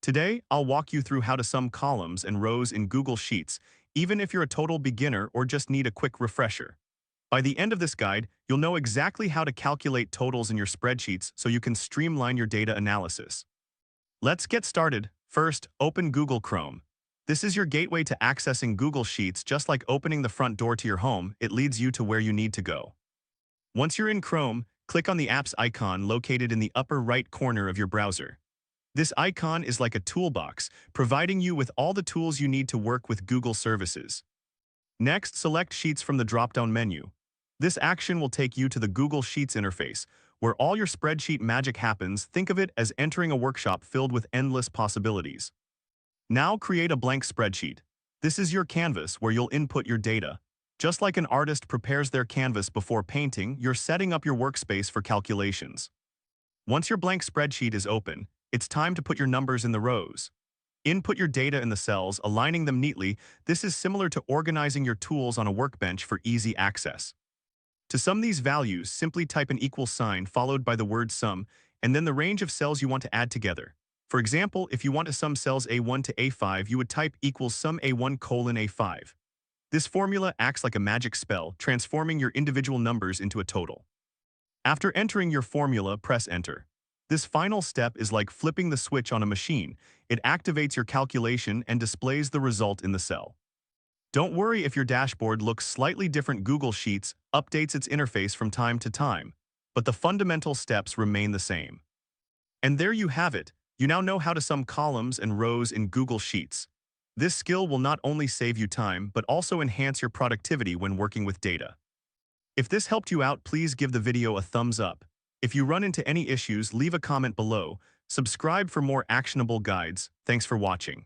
Today, I'll walk you through how to sum columns and rows in Google Sheets, even if you're a total beginner or just need a quick refresher. By the end of this guide, you'll know exactly how to calculate totals in your spreadsheets so you can streamline your data analysis. Let's get started. First, open Google Chrome. This is your gateway to accessing Google Sheets. Just like opening the front door to your home, it leads you to where you need to go. Once you're in Chrome, click on the Apps icon located in the upper right corner of your browser. This icon is like a toolbox, providing you with all the tools you need to work with Google services. Next, select Sheets from the drop-down menu. This action will take you to the Google Sheets interface, where all your spreadsheet magic happens. Think of it as entering a workshop filled with endless possibilities. Now create a blank spreadsheet. This is your canvas where you'll input your data. Just like an artist prepares their canvas before painting, you're setting up your workspace for calculations. Once your blank spreadsheet is open, it's time to put your numbers in the rows. Input your data in the cells, aligning them neatly. This is similar to organizing your tools on a workbench for easy access. To sum these values, simply type an equal sign followed by the word sum, and then the range of cells you want to add together. For example, if you want to sum cells A1 to A5, you would type equals sum A1 colon A5. This formula acts like a magic spell, transforming your individual numbers into a total. After entering your formula, press enter. This final step is like flipping the switch on a machine. It activates your calculation and displays the result in the cell. Don't worry if your dashboard looks slightly different. Google Sheets updates its interface from time to time, but the fundamental steps remain the same. And there you have it. You now know how to sum columns and rows in Google Sheets. This skill will not only save you time, but also enhance your productivity when working with data. If this helped you out, please give the video a thumbs up. If you run into any issues, leave a comment below. Subscribe for more actionable guides. Thanks for watching.